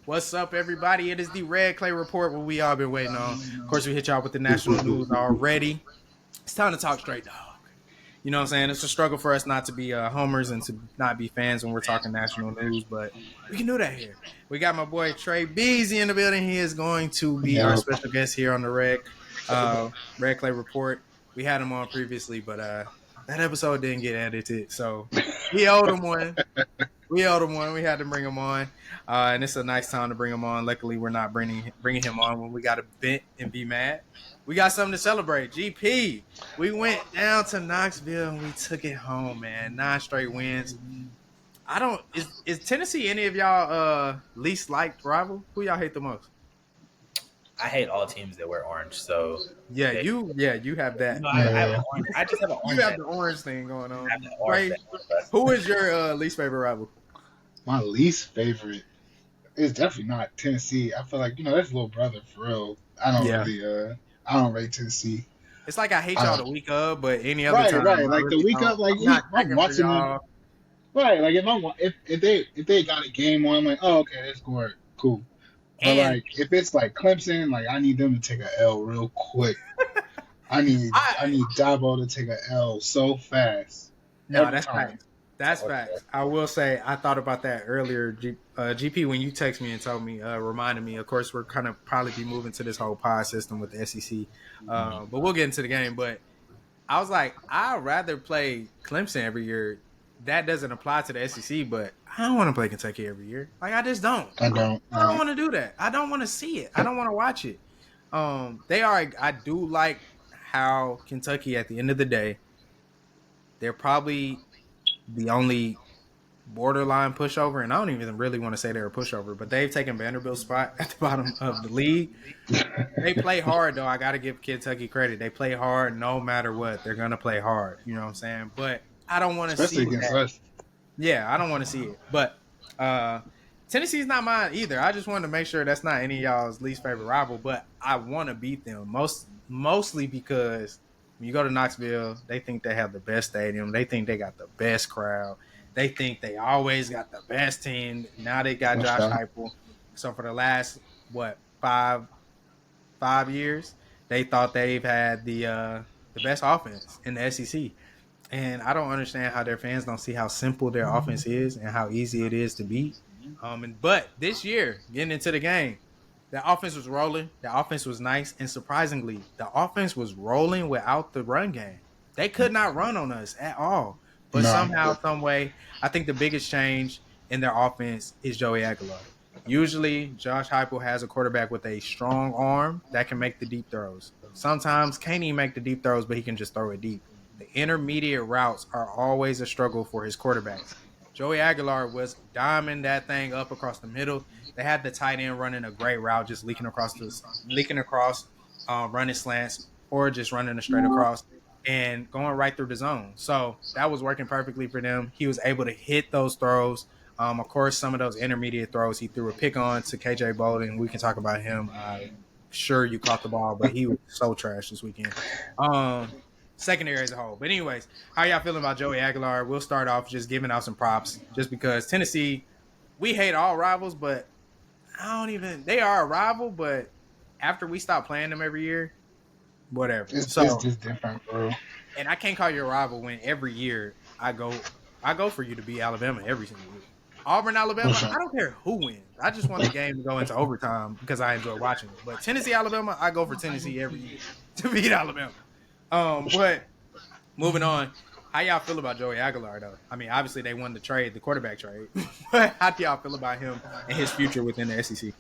What's up, everybody? It is the Red Clay Report, what we all been waiting on. Of course, we hit y'all with the national news already. It's time to talk straight dog. You know what I'm saying? It's a struggle for us not to be homers and to not be fans when we're talking national news, but we can do that here. We got my boy Trey Beasy in the building. He is going to be our special guest here on the Red Clay Report. We had him on previously, but that episode didn't get edited, so we owed him one. We had to bring him on, and it's a nice time to bring him on. Luckily, we're not bringing him on when we got to vent and be mad. We got something to celebrate. GP, we went down to Knoxville and we took it home, man. 9 straight wins. Is Tennessee any of y'all least liked rival? Who y'all hate the most? I hate all teams that wear orange. So you have that. I just have an orange. You have the orange thing going on. Right? Who is your least favorite rival? My least favorite is definitely not Tennessee. I feel like that's little brother for real. I don't rate Tennessee. It's like I hate y'all the week of, but any other time, right? Like the week of, like I'm watching them. Right, like if they got a game on, I'm like, oh okay, that's cool. But like if it's like Clemson, like I need them to take a L real quick. I need Dabo to take a L so fast. No, that's facts. That's facts. I will say I thought about that earlier. GP, when you text me and told me, reminded me. Of course, we're kind of probably be moving to this whole pod system with the SEC, but we'll get into the game. But I was like, I'd rather play Clemson every year. That doesn't apply to the SEC, but I don't want to play Kentucky every year. Like I just don't. I don't want to do that. I don't want to see it. I don't want to watch it. I do like how Kentucky, at the end of the day, they're probably the only borderline pushover, and I don't even really want to say they're a pushover, but they've taken Vanderbilt's spot at the bottom of the league. They play hard, though. I got to give Kentucky credit. They play hard no matter what. They're going to play hard. You know what I'm saying? But I don't want to see that. Us. Yeah, I don't want to see it. But Tennessee's not mine either. I just wanted to make sure that's not any of y'all's least favorite rival, but I want to beat them mostly because when you go to Knoxville, they think they have the best stadium. They think they got the best crowd. They think they always got the best team. Now they got Josh Heupel. So for the last, 5 years, they thought they've had the best offense in the SEC. And I don't understand how their fans don't see how simple their offense is and how easy it is to beat. But this year, getting into the game, the offense was rolling. The offense was nice. And surprisingly, the offense was rolling without the run game. They could not run on us at all. But somehow, some way, I think the biggest change in their offense is Joey Aguilar. Usually, Josh Heupel has a quarterback with a strong arm that can make the deep throws. Sometimes can't even make the deep throws, but he can just throw it deep. The intermediate routes are always a struggle for his quarterbacks. Joey Aguilar was diming that thing up across the middle. They had the tight end running a great route, just leaking across, running slants, or just running a straight across and going right through the zone. So that was working perfectly for them. He was able to hit those throws. Of course, some of those intermediate throws, he threw a pick on to KJ Bolden. We can talk about him. Sure, you caught the ball, but he was so trash this weekend. Secondary as a whole. But anyways, how y'all feeling about Joey Aguilar? We'll start off just giving out some props just because Tennessee, we hate all rivals, but they are a rival, but after we stop playing them every year, whatever. It's just different, bro. And I can't call you a rival when every year I go for you to beat Alabama every single year. Auburn, Alabama, I don't care who wins. I just want the game to go into overtime because I enjoy watching it. But Tennessee, Alabama, I go for Tennessee every year to beat Alabama. But moving on, how y'all feel about Joey Aguilar, though? I mean, obviously they won the quarterback trade. But how do y'all feel about him and his future within the SEC?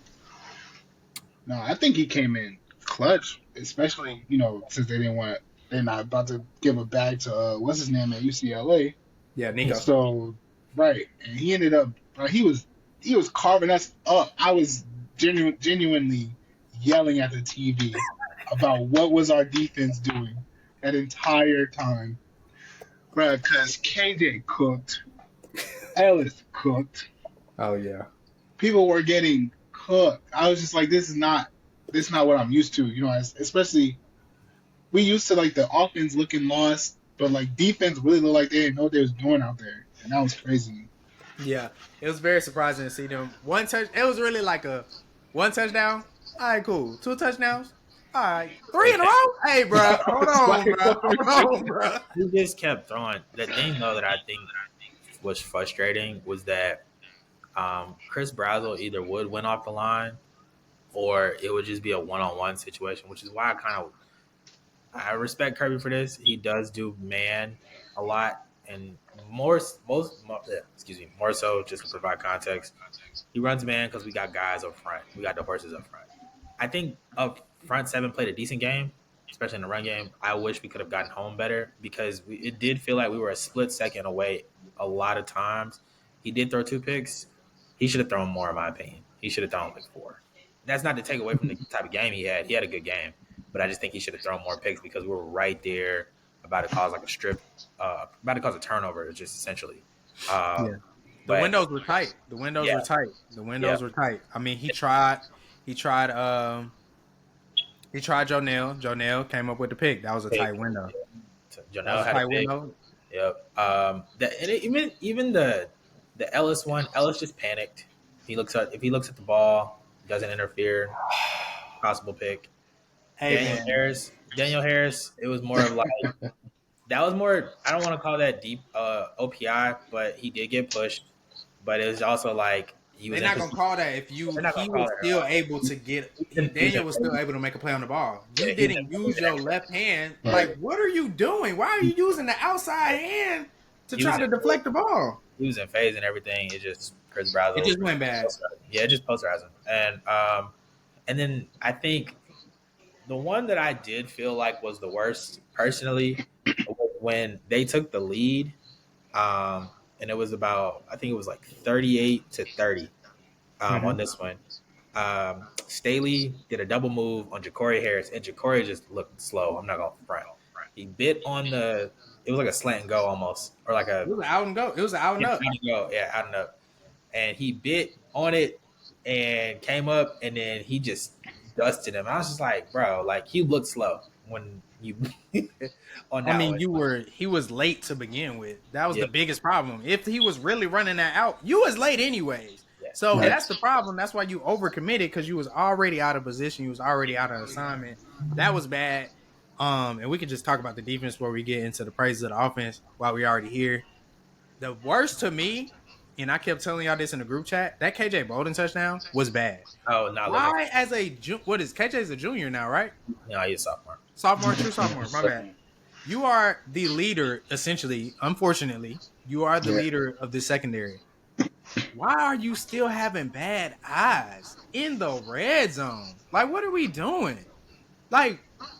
No, I think he came in clutch, especially, since they're not about to give a bag to, what's his name at UCLA? Yeah, Nico. So, right. And he ended up, he was carving us up. I was genuinely yelling at the TV about what was our defense doing that entire time. Bruh, because KJ cooked. Ellis cooked. Oh, yeah. People were getting cooked. I was just like, this is not what I'm used to. Especially, we used to, like, the offense looking lost, but, like, defense really looked like they didn't know what they was doing out there. And that was crazy. Yeah, it was very surprising to see them. One touch. It was really like a one touchdown. All right, cool. Two touchdowns. All right, three They in a kept, row. Hey, bro, hold It's on, like, bro. Hold on, bro. he just kept throwing. The thing though that I think was frustrating was that Chris Brazzell either would win off the line or it would just be a one-on-one situation, which is why I respect Kirby for this. He does do man a lot and more so just to provide context. He runs man because we got guys up front. We got the horses up front. I think up front seven played a decent game, especially in the run game. I wish we could have gotten home better because it did feel like we were a split second away a lot of times. He did throw 2 picks. He should have thrown more, in my opinion. He should have thrown like 4. That's not to take away from the type of game he had. He had a good game, but I just think he should have thrown more picks because we were right there about to cause like a strip, about to cause a turnover, just essentially. Yeah. Um, The but windows were tight. The windows yeah, were tight. The yeah, windows were tight. I mean, he tried. He tried. He tried Joe Nail. Joe Nail came up with the pick. That was a tight window. That was Janelle a had a tight big. window. Yep. Even the Ellis one, Ellis just panicked. If he looks at the ball, doesn't interfere, possible pick. Hey man, Daniel Harris, it was more of like that was more. I don't want to call that deep OPI, but he did get pushed. But it was also like he was they're in not gonna position. call that if you. They're not He gonna call was it at still all. able to get. He was Daniel was still able to make a play on the ball. You yeah, he was didn't he was use in your extra. left hand. Right. Like, what are you doing? Why are you using the outside hand to He was try to deflect the ball? He was in phase and everything. It just Chris It Brazzell. just went bad. Yeah, it just posterized him. And then I think the one that I did feel like was the worst personally was when they took the lead. And it was about I think it was like 38-30 Mm-hmm. on this one. Staley did a double move on Ja'Cory Harris, and Ja'Cory just looked slow. I'm not gonna front. He bit on the. It was like a slant and go almost, or like It a was an out and go. It was an out and up. out and go. Yeah, out and up. And he bit on it and came up, and then he just dusted him. I was just like, bro, like he looked slow when you on I that mean, one. he was late to begin with. That was Yeah, the biggest problem. If he was really running that out, you was late anyways. yeah, So Right. that's the problem. That's why you overcommitted because you was already out of position. You was already out of assignment. That was bad. And we could just talk about the defense before we get into the praises of the offense while we already here. The worst to me, and I kept telling y'all this in the group chat, that KJ Bolden touchdown was bad. Oh no, Why as what is KJ's a junior now, right? no, he's a sophomore. Sophomore, true sophomore. My bad. You are the leader, essentially. Unfortunately, you are the Yeah. leader of the secondary. Why are you still having bad eyes in the red zone? Like, what are we doing? Like,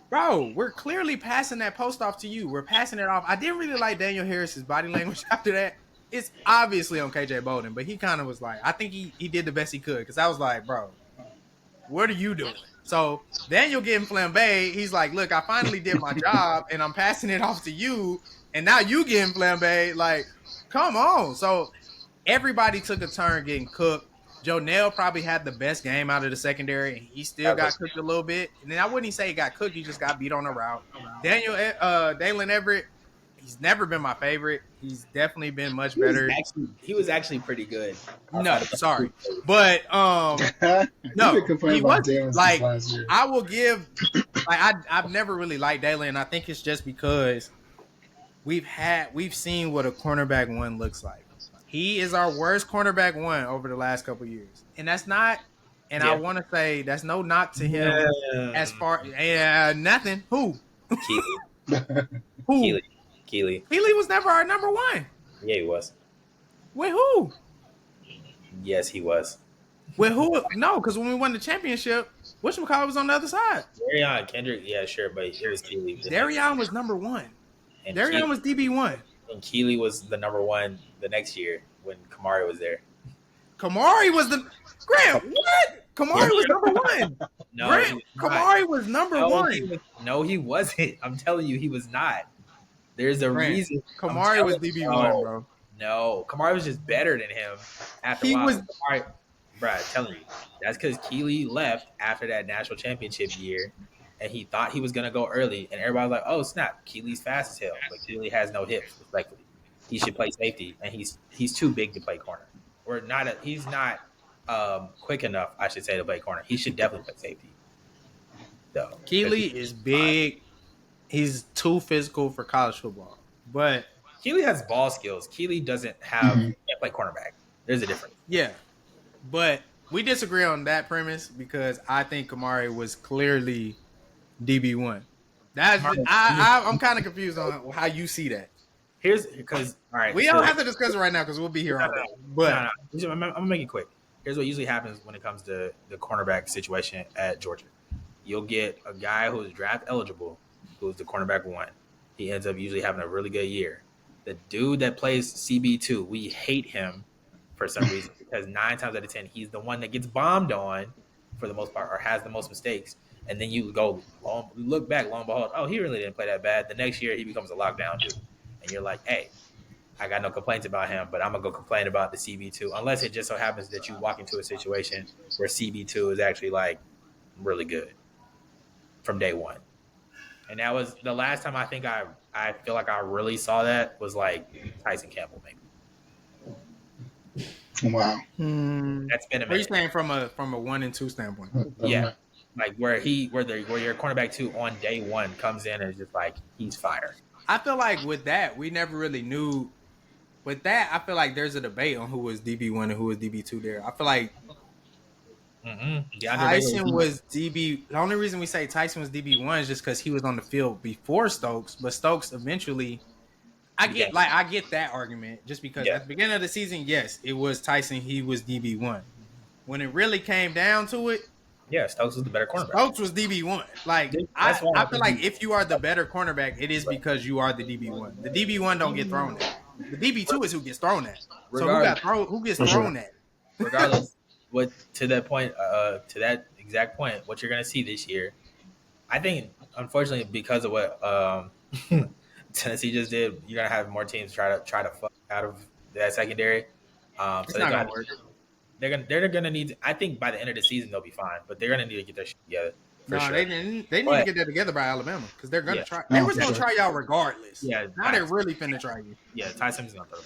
bro, we're clearly passing that post off to you. We're passing it off. I didn't really like Daniel Harris's body language after that. It's obviously on KJ Bolden, but he kind of was like, I think he did the best he could because I was like, bro, what are you doing? So Daniel getting flambé, he's like, look, I finally did my job and I'm passing it off to you, and now you getting flambé. Like, come on. So everybody took a turn getting cooked. Joe Nell probably had the best game out of the secondary, and he still got cooked a little bit. And then I wouldn't say he got cooked; he just got beat on the route. Dalen Everett, he's never been my favorite. He's definitely been much better. He was actually pretty good. No, sorry, but You've no, been complaining he about wasn't. Dalen Like, since last year. I will give, like, I've never really liked Dalen. I think it's just because we've seen what a cornerback one looks like. He is our worst cornerback one over the last couple of years, and that's not. And I Yeah. want to say that's no knock to him as far nothing. Who who Keely. Healy was never our number one. Yeah, he was. With who? Yes, he was. With who? No, because when we won the championship, whatchamacallit was on the other side. Darion Kendrick, yeah, sure, but it was Keely. Darion was number one. And Darion was DB1. and Keely was the number one the next year when Kamari was there. Kamari was the Grant. What? Kamari was number one. No, Grant, he was not. Kamari was number one. No, he wasn't. I'm telling you, he was not. There's a Grant, reason. Kamari was DB1, bro. No, Kamari was just better than him. After He a while, was- Kamari, bro, I'm telling you, that's because Keely left after that national championship year, and he thought he was gonna go early, and everybody was like, "Oh snap, Keely's fast as hell," but Keely has no hips, respectfully. he should play safety, and he's too big to play corner, or not. He's not quick enough, I should say, to play corner. He should definitely play safety, though, because Keely is big. He's too physical for college football. But Keely has ball skills. Keely doesn't have Mhm. can't play cornerback. There's a difference. yeah, but we disagree on that premise because I think Kamari was clearly DB1. I'm kind of confused on how you see that. Here's because all right. We So don't have to discuss it right now because we'll be here all day. But no. I'm gonna make it quick. Here's what usually happens when it comes to the cornerback situation at Georgia. You'll get a guy who's draft eligible, who's the cornerback one. He ends up usually having a really good year. The dude that plays CB2, we hate him for some reason because 9 times out of 10, he's the one that gets bombed on for the most part or has the most mistakes. And then you look back, lo and behold, oh, he really didn't play that bad. The next year, he becomes a lockdown dude. And you're like, hey, I got no complaints about him, but I'm going to go complain about the CB2 unless it just so happens that you walk into a situation where CB2 is actually like really good from day one. And that was the last time I think I feel like I really saw that was like Tyson Campbell, maybe. Wow. That's been a what are you minute. saying from a 1 and 2 standpoint? Yeah. Like where your cornerback 2 on day one comes in and is just like he's fire. I feel like with that, we never really knew. With that, I feel like there's a debate on who was DB1 and who was DB2 there. I feel like Tyson was DB. The only reason we say Tyson was DB1 is just because he was on the field before Stokes, but Stokes eventually. I get that argument just because at the beginning of the season, yes, it was Tyson. He was DB1. When it really came down to it, Stokes was the better cornerback. Stokes was DB1. Like I feel like if you are the better cornerback, it is because you are the DB1. The DB1 don't get thrown at. The DB2 is who gets thrown at. So who gets thrown at? Regardless, to that exact point, what you're gonna see this year, I think, unfortunately, because of what Tennessee just did, you're gonna have more teams try to fuck out of that secondary. It's not gonna work. They're gonna need. I think by the end of the season they'll be fine, but they're gonna need to get their shit together. Sure. They need to get that together by Alabama because they're gonna try. They was gonna try y'all regardless. Yeah, now they're really finna try you. Yeah, Tyson's gonna throw the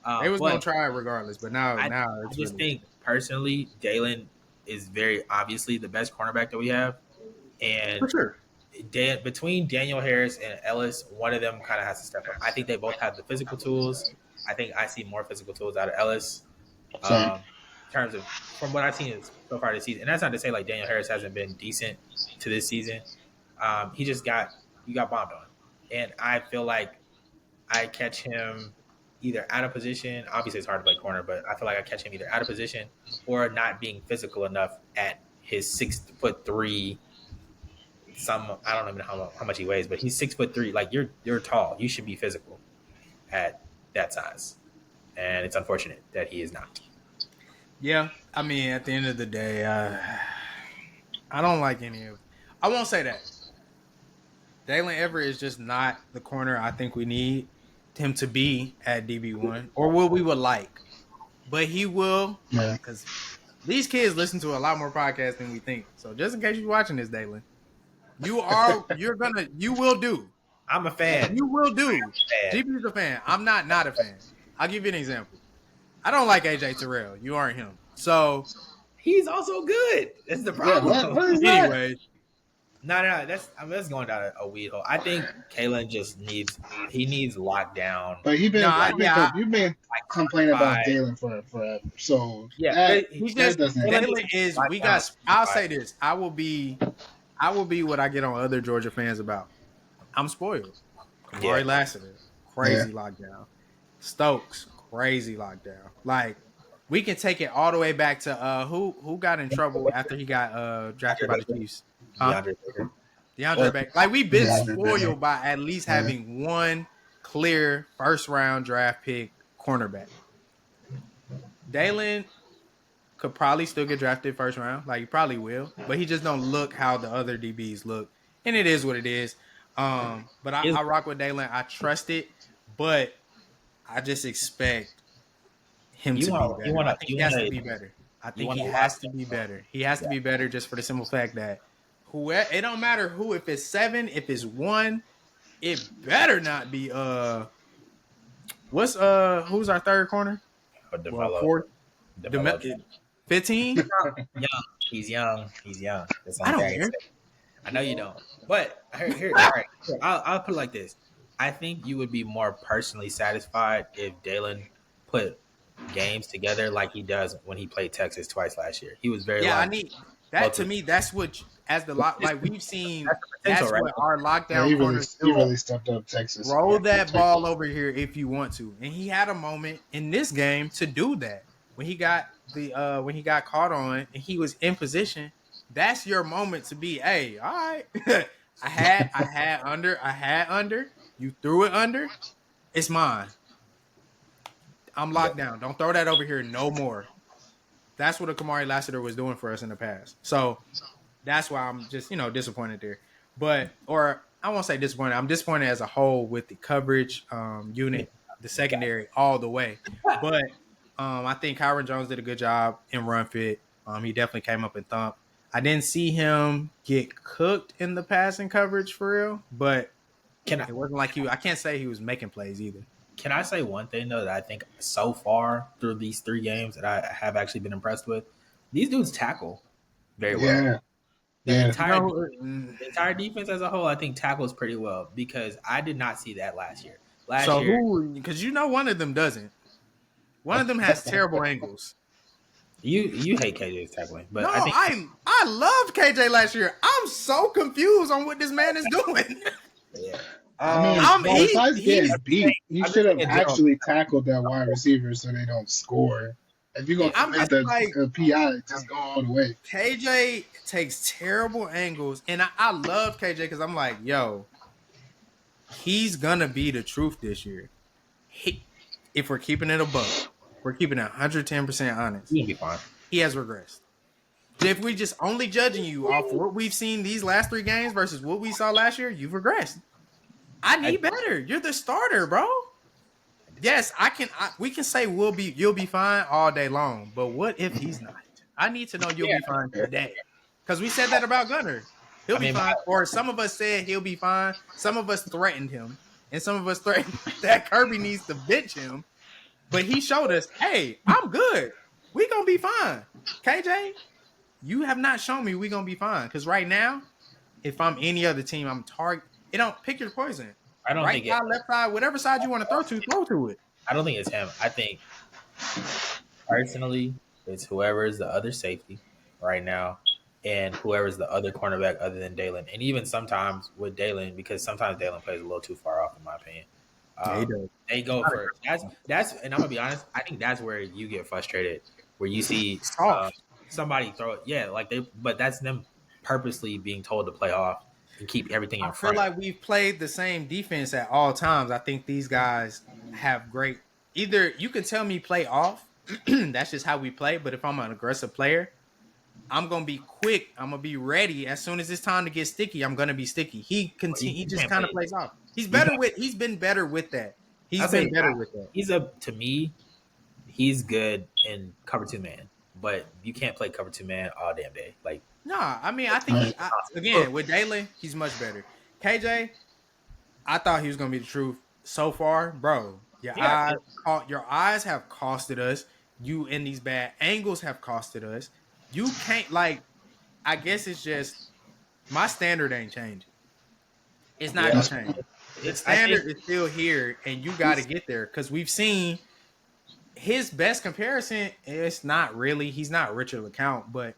ball. They was gonna try it regardless, but now I just think personally, Dalen is very obviously the best cornerback that we have, and for sure. Between Daniel Harris and Ellis, one of them kind of has to step up. I think they both have the physical tools. I think I see more physical tools out of Ellis. In terms of from what I've seen so far this season, and that's not to say like Daniel Harris hasn't been decent to this season. He got bombed on, and I feel like I catch him either out of position. Obviously, it's hard to play corner, but I feel like I catch him either out of position or not being physical enough at his 6'3". I don't even know how much he weighs, but he's 6'3". Like you're tall, you should be physical at that size, and it's unfortunate that he is not. Yeah, I mean, at the end of the day, I don't like any of. I won't say that. Dalen Everett is just not the corner I think we need him to be at DB1 or what we would like. But he will, because these kids listen to a lot more podcasts than we think. So just in case you're watching this, Dalen, you will do. I'm a fan. You will do. GP's a fan. I'm not a fan. I'll give you an example. I don't like AJ Terrell. You aren't him. So he's also good. That's the problem. Anyway. No. That's going down a weed hole. I think Kalen just needs lockdown. But you've been complaining about Dalen forever. So Dalen is. I'll say this. I will be what I get on other Georgia fans about. I'm spoiled. Kamari Lassiter, crazy lockdown. Stokes, crazy lockdown. Like we can take it all the way back to who got in trouble after he got drafted by the Chiefs. DeAndre Baker. Like we've been spoiled by at least having one clear first round draft pick cornerback. Dalen could probably still get drafted first round. Like he probably will, but he just don't look how the other DBs look, and it is what it is. But I rock with Dalen. I trust it, but I just expect him to be better. I think he has to be better. I think he has to be better. He has to be better just for the simple fact that it don't matter who. If it's 7, if it's 1, it better not be What's who's our third corner? But Well, develop, fourth, develop. 15. Young. He's young. He's young. That's the I only thing don't I can care. say. I know you don't. But here all right. I'll put it like this. I think you would be more personally satisfied if Dalen put games together like he does when he played Texas twice last year. He was very Yeah, I locked. need that Both to of me. That's what as the lock it's, like we've seen. that's the potential, That's right? what our Yeah, lockdown corners he do. really stepped up Texas. Roll Yeah, that ball Texas. over here if you want to. And he had a moment in this game to do that when he got caught on and he was in position. That's your moment to be, hey, all right. I had under. You threw it under. It's mine. I'm Yeah. locked down. Don't throw that over here no more. That's what a Kamari Lassiter was doing for us in the past. So that's why I'm just, disappointed there. But or I won't say disappointed. I'm disappointed as a whole with the coverage unit, the secondary all the way. But I think Kyron Jones did a good job in run fit. He definitely came up and thumped. I didn't see him get cooked in the passing coverage for real, but Can I it wasn't like I can't say he was making plays either. can I say one thing though that I think so far through these 3 games that I have actually been impressed with? These dudes tackle very well. Yeah, The yeah. entire the entire defense as a whole, I think tackles pretty well because I did not see that last year. Last So year, who? Because one of them doesn't. One of them has terrible angles. you hate KJ's tackling, but No, I think I loved KJ last year. I'm so confused on what this man is doing. yeah. I mean, besides getting beat, he I'm should just have thinking, actually tackled that wide receiver so they don't score. If you're gonna I'm commit just like the PI, just go all the way. KJ takes terrible angles, and I love KJ because I'm like, yo, he's gonna be the truth this year. If we're keeping it a buck, we're keeping it 110% honest. you'll be fine. He has regressed. If we just only judging you off what we've seen these last 3 games versus what we saw last year, you've regressed. I need better. You're the starter, bro. Yes, we can say you'll be fine all day long, but what if he's not? I need to know you'll be fine today. Because we said that about Gunner. He'll be fine. Or some of us said he'll be fine. Some of us threatened him. And some of us threatened that Kirby needs to bench him. But he showed us, hey, I'm good. We gonna be fine. KJ, you have not shown me we gonna be fine. Because right now, if I'm any other team, I'm target. It don't pick your poison. I don't Right think side, left side, whatever side you want to throw to it. I don't think it's him. I think personally, it's whoever's the other safety right now, and whoever's the other cornerback other than Dalen, and even sometimes with Dalen because sometimes Dalen plays a little too far off in my opinion. They go for that's and I'm gonna be honest. I think that's where you get frustrated, where you see somebody throw it. Yeah, but that's them purposely being told to play off and keep everything in front. I feel like we've played the same defense at all times. I think these guys have great. Either you can tell me play off. That's just how we play. But if I'm an aggressive player, I'm gonna be quick. I'm gonna be ready as soon as it's time to get sticky. I'm gonna be sticky. He just kind of plays off. He's been better with that. He's been better with that. To me, he's good in cover 2 man, but you can't play cover 2 man all damn day. Like nah, I mean I think again with Dalen, he's much better. KJ, I thought he was gonna be the truth. So far, bro, your eyes have costed us. You in these bad angles have costed us. You can't I guess it's just my standard ain't changing. It's not gonna change. The standard is still here, and you got to get there because we've seen his best comparison. It's not really. He's not Richard LeCount, but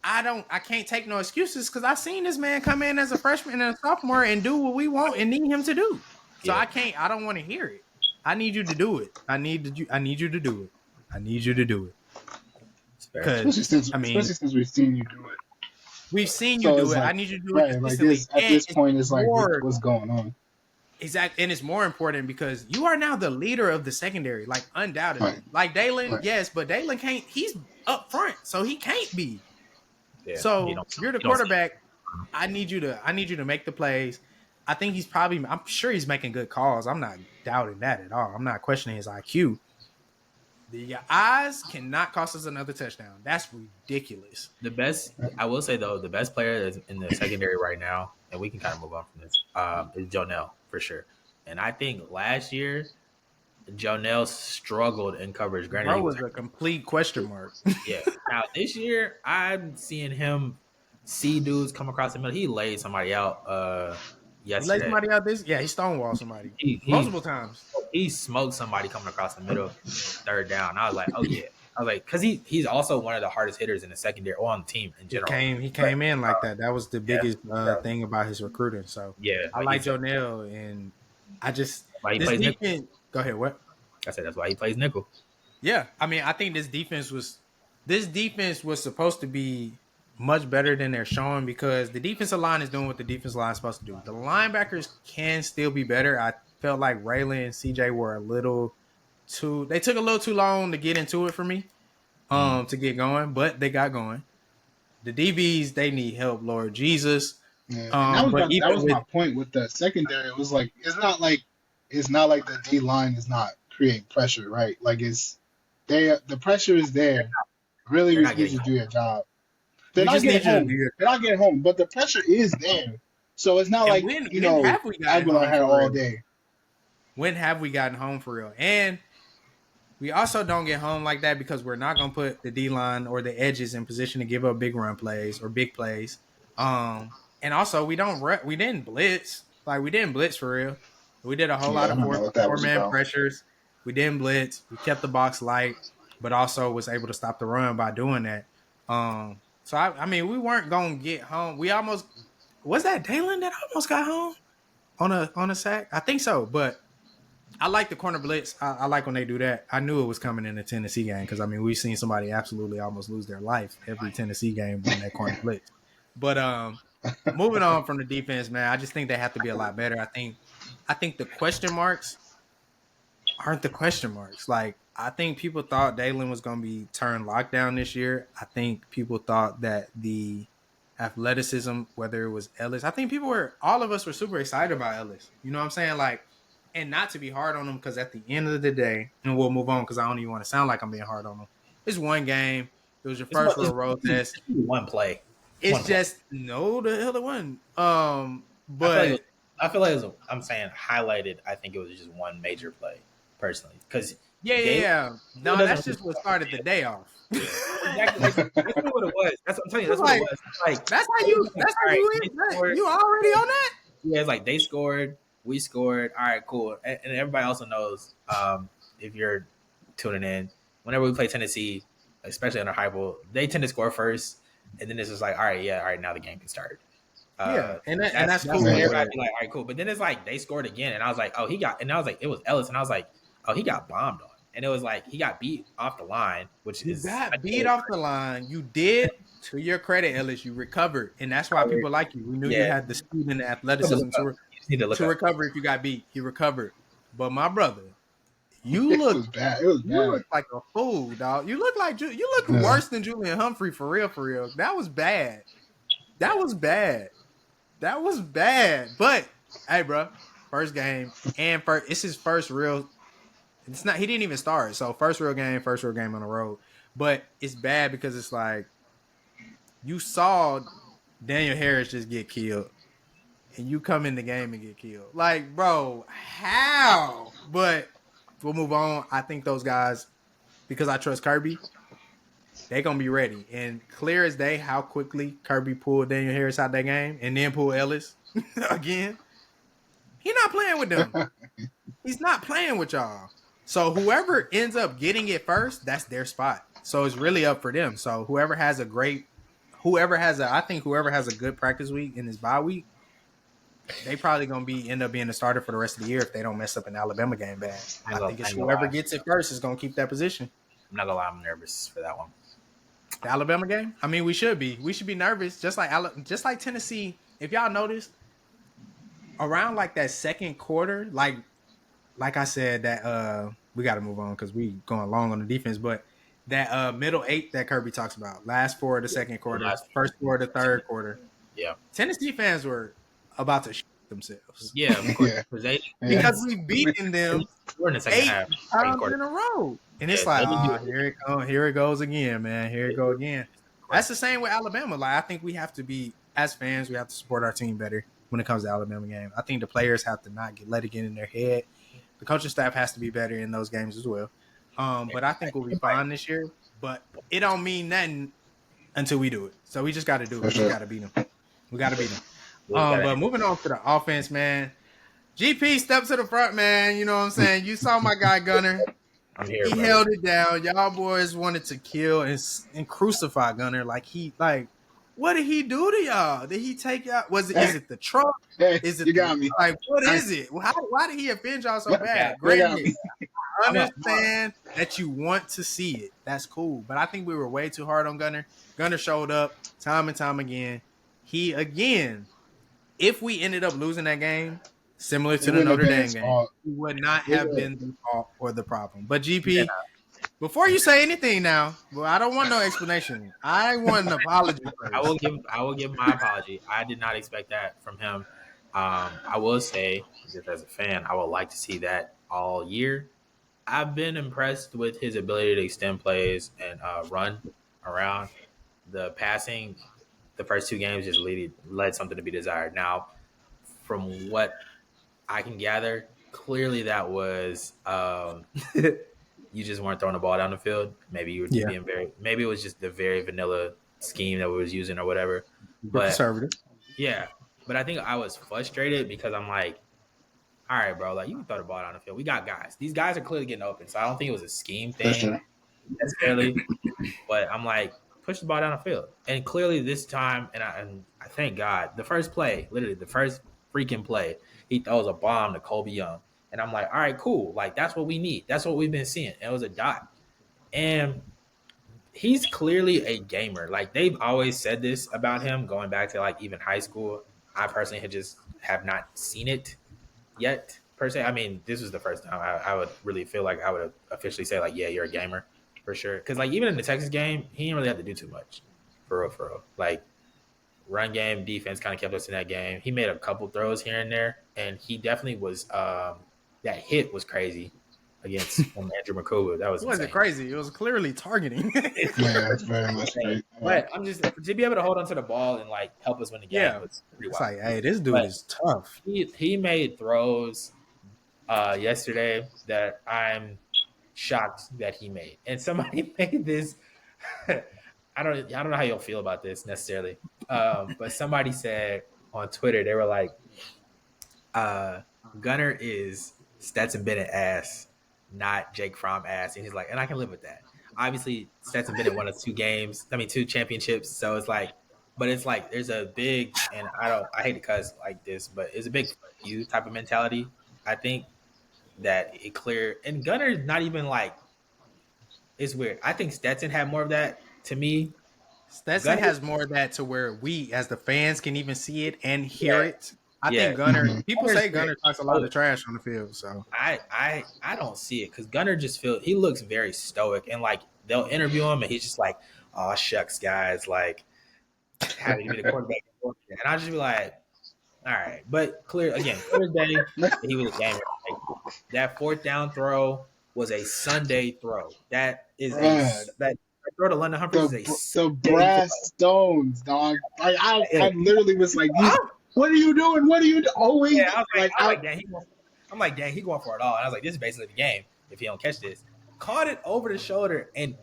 I can't take no excuses because I've seen this man come in as a freshman and a sophomore and do what we want and need him to do. So I can't. I don't want to hear it. I need you to do it. I need you to do it. I need you to do it. Especially since we've seen you do it. We've seen you do it. I need you to do it consistently. At this point, it's like, what's going on? Exactly, and it's more important because you are now the leader of the secondary, like undoubtedly. Right. Like Dalen, yes, but Dalen can't. He's up front, so he can't be. Yeah, so you're the quarterback. I need you to make the plays. I think I'm sure he's making good calls. I'm not doubting that at all. I'm not questioning his IQ. The eyes cannot cost us another touchdown. That's ridiculous. I will say though, the best player that's in the secondary right now, and we can kind of move on from this, is Jonell for sure. And I think last year Jonell struggled in coverage. Granted, Bro he was was a complete question mark. yeah. Now this year, I'm seeing him see dudes come across the middle. He laid somebody out He laid yesterday. somebody out this. Yeah, he stonewalled somebody He he multiple times. he smoked somebody coming across the middle on third down. I was like, oh yeah. I was like, because he's also one of the hardest hitters in the secondary or on the team in general. He But came in like that. That was the yeah, biggest so, thing about his recruiting. So yeah, I like like he's Jonell, and I just why he this plays nickel. defense. Go ahead. What? I said that's why he plays nickel. Yeah, I mean, I think this defense was supposed to be much better than they're showing because the defensive line is doing what the defensive line is supposed to do. The linebackers can still be better. I felt like Raylan and CJ were a little too. They took a little too long to get into it for me, to get going, but they got going. The DBs they need help, Lord Jesus. Yeah, and that But that even was with my point with the secondary. It was like it's not like the D line is not creating pressure, right? Like the pressure is there. Really They're not needs getting to do their job. They're we not just getting need you to do home. your They're not getting home, but the pressure is there. So it's not and like when have we gotten Aguilar home had for all real? day. When have we gotten home for real? And we also don't get home like that because we're not gonna put the D line or the edges in position to give up big run plays or big plays. And also we didn't blitz. Like we didn't blitz for real. We did a whole lot Yeah, I of don't know what that four was man about. pressures. We didn't blitz. We kept the box light, but also was able to stop the run by doing that. So I mean we weren't gonna get home. We almost was that Dalen that almost got home on a sack? I think so, but I like the corner blitz. I like when they do that. I knew it was coming in the Tennessee game because I mean we've seen somebody absolutely almost lose their life every Tennessee game on that corner blitz. But moving on from the defense, man, I just think they have to be a lot better. I think the question marks aren't the question marks. Like I think people thought Dalen was going to be turned lockdown this year. I think people thought that the athleticism, whether it was Ellis, I think all of us were super excited about Ellis. You know what I'm saying? Like, and not to be hard on him because at the end of the day, and we'll move on because I don't even want to sound like I'm being hard on him. It's one game. It was your first real road test. It's one play. It's One play. just no the hell it wasn't. I But feel like it was. I'm saying highlighted. I think it was just one major play personally because yeah. No, that's just what started the day off. Exactly. That's what it was. That's what I'm telling you. That's what it was. Like That's how all right, you they scored. you already on that? Yeah, it's like they scored, we scored. All right, cool. And everybody also knows if you're tuning in, whenever we play Tennessee, especially under Hypo, they tend to score first, and then it's just like, all right, now the game can start. Yeah, and that's cool. When everybody be like, all right, cool. But then it's like they scored again, and I was like, oh, and I was like, it was Ellis, and I was like, oh, he got bombed on. And it was like he got beat off the line, which You is got beat off the line. You did, to your credit, Ellis. You recovered, and that's why people like you. We knew you had the speed and the athleticism to recover if you got beat. He recovered, but my brother, you look was bad. It was you bad. look like a fool, dog. You look worse than Julian Humphrey for real, for real. That was bad. That was bad. That was bad. But hey, bro, first game and first. It's his first real. It's not. He didn't even start. So first real game on the road. But it's bad because it's like you saw Daniel Harris just get killed, and you come in the game and get killed. Like, bro, how? But we'll move on. I think those guys, because I trust Kirby, they're gonna be ready. And clear as day, how quickly Kirby pulled Daniel Harris out that game, and then pulled Ellis again. He's not playing with them. He's not playing with y'all. So whoever ends up getting it first, that's their spot. So it's really up for them. So whoever has a good practice week in this bye week, they probably gonna end up being the starter for the rest of the year if they don't mess up an Alabama game bad. I think it's whoever gets it first is gonna keep that position. I'm not gonna lie, I'm nervous for that one. The Alabama game? I mean, we should be nervous, just like Tennessee. If y'all noticed, around like that second quarter, like I said, that we got to move on because we going long on the defense. But that middle eight that Kirby talks about, last four of the second quarter, first four of the third quarter. Yeah, Tennessee fans were about to shit themselves. Yeah, of course. Because we beaten them in the second half, times in a row, and it's like, here it goes again, man. Here it go again. That's the same with Alabama. Like I think we have to be, as fans, we have to support our team better when it comes to Alabama game. I think the players have to not let it get in their head. The coaching staff has to be better in those games as well. But I think we'll be fine this year. But it don't mean nothing until we do it. So we just got to do it. For We just sure. got to beat them. We got to beat them. Yeah, But moving on to the offense, man. GP steps to the front, man. You know what I'm saying? You saw my guy Gunner. I'm here, He bro. held it down. Y'all boys wanted to kill and crucify Gunner. What did he do to y'all? Did he take y'all? Is it the truck? Hey, Is it you got me. what is it? Why did he offend y'all so bad? They got Granted, me. I understand that you want to see it. That's cool. But I think we were way too hard on Gunner. Gunner showed up time and time again. If we ended up losing that game, similar to the Notre Dame game, he would not have been the fault or the problem. But GP, before you say anything now, well, I don't want no explanation. I want an apology first. I will give my apology. I did not expect that from him. I will say, just as a fan, I would like to see that all year. I've been impressed with his ability to extend plays and run around. The passing, the first two games just led something to be desired. Now, from what I can gather, clearly that was you just weren't throwing the ball down the field. Maybe you were being maybe it was just the very vanilla scheme that we was using or whatever. But conservative. Yeah. But I think I was frustrated because I'm like, all right, bro, like you can throw the ball down the field. We got guys. These guys are clearly getting open. So I don't think it was a scheme thing necessarily. But I'm like, push the ball down the field. And clearly this time, and I thank God, the first play, literally the first freaking play, he throws a bomb to Kobe Young. And I'm like, all right, cool. Like, that's what we need. That's what we've been seeing. And it was a dot. And he's clearly a gamer. Like, they've always said this about him, going back to, like, even high school. I personally have not seen it yet, per se. I mean, this was the first time I would really feel like I would officially say, like, yeah, you're a gamer, for sure. Because, like, even in the Texas game, he didn't really have to do too much, for real. Like, run game, defense kind of kept us in that game. He made a couple throws here and there, and he definitely was that hit was crazy against Andrew McCool. That was It wasn't crazy. It was clearly targeting. Yeah, it's very much great. But I'm just to be able to hold onto the ball and like help us win the game was pretty wild. It's like, hey, this dude is tough. He made throws yesterday that I'm shocked that he made. And somebody made this. I don't know how you'll feel about this necessarily. But somebody said on Twitter, they were like, Gunner is Stetson Bennett ass, not Jake Fromm ass. And he's like, and I can live with that. Obviously, Stetson Bennett won two championships. So it's like, but it's like there's a big, and I hate to cuss like this, but it's a big you type of mentality. I think that it clear, and Gunner's not even like, it's weird. I think Stetson had more of that to me. Stetson has more of that to where we, as the fans, can even see it and hear it. I think Gunner. People say Gunner talks a lot of trash on the field. So I don't see it because Gunner he looks very stoic and like they'll interview him and he's just like, oh shucks guys, like having to be the quarterback, and I'll just be like, all right. But clear as day, he was a gamer. Like, that fourth down throw was a Sunday throw. That is that throw to London Humphries is the brass stones, dog. I literally was like, what are you doing? What are you doing? Always. Yeah, I'm like, dang, he going for it all. And I was like, this is basically the game if he don't catch this. Caught it over the shoulder and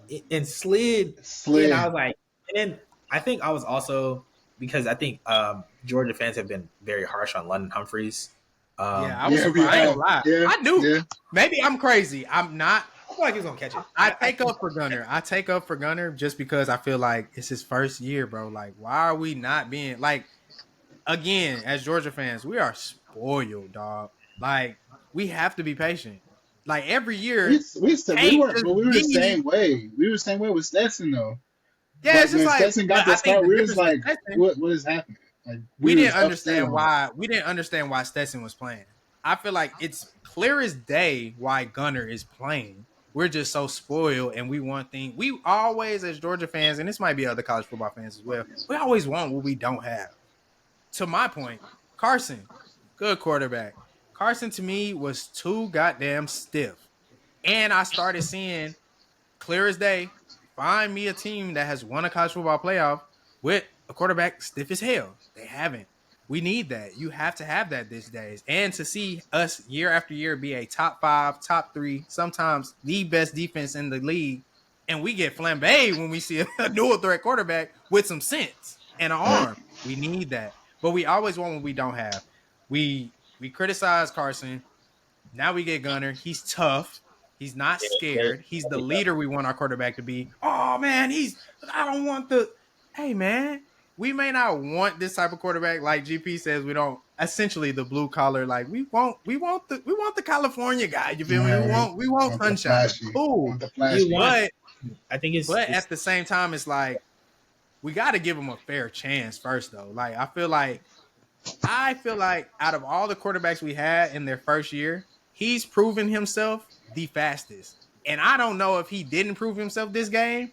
slid. And I was like, and then I think I was also because I think Georgia fans have been very harsh on London Humphries. I was surprised. I ain't gonna lie. I knew. Yeah. Maybe I'm crazy. I'm not. I feel like he's gonna catch it. I take up for Gunner just because I feel like it's his first year, bro. Like, why are we not being like? Again, as Georgia fans, we are spoiled, dog. Like, we have to be patient. Like every year, we were the same way. We were the same way with Stetson, though. Yeah, but it's just when like Stetson got the start. We were just like, what is happening? Like, we didn't understand why. We didn't understand why Stetson was playing. I feel like it's clear as day why Gunner is playing. We're just so spoiled, and we want things. We always, as Georgia fans, and this might be other college football fans as well. We always want what we don't have. To my point, Carson, good quarterback. Carson to me was too goddamn stiff. And I started seeing clear as day, find me a team that has won a college football playoff with a quarterback stiff as hell. They haven't. We need that. You have to have that these days. And to see us year after year be a top 5, top 3, sometimes the best defense in the league, and we get flambéed when we see a dual threat quarterback with some sense and an arm. We need that. But we always want what we don't have. We criticize Carson. Now we get Gunner. He's tough. He's not scared. He's the leader we want our quarterback to be. Oh man, I don't want the hey man. We may not want this type of quarterback, like GP says. We don't. Essentially, the blue collar, like we want the California guy. You feel me? We want sunshine. Cool, but I think it's at the same time, it's like we got to give him a fair chance first, though. Like I feel like out of all the quarterbacks we had in their first year, he's proven himself the fastest. And I don't know if he didn't prove himself this game.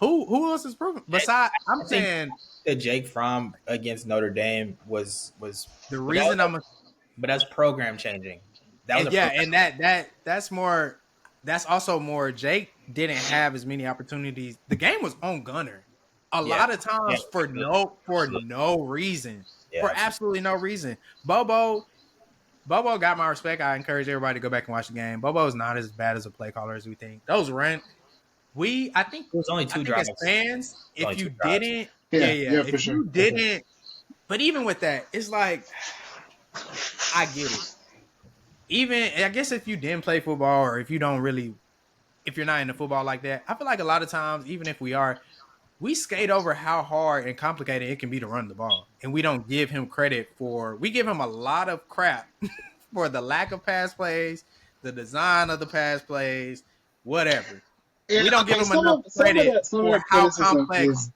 Who else is proven? Besides, I'm saying the Jake Fromm against Notre Dame was the reason but that's program changing. That was that's more. That's also more. Jake didn't have as many opportunities. The game was on Gunner a lot of times for no reason. Yeah, for absolutely no reason. Bobo got my respect. I encourage everybody to go back and watch the game. Bobo is not as bad as a play caller as we think. Those run. I think it was only 2 drives. As fans, if you didn't, if you didn't, but even with that, it's like I get it. Even I guess if you didn't play football or if you're not into football like that, I feel like a lot of times, even if we skate over how hard and complicated it can be to run the ball. And we don't give him credit we give him a lot of crap for the lack of pass plays, the design of the pass plays, whatever. Yeah, we don't give him enough credit for how complex.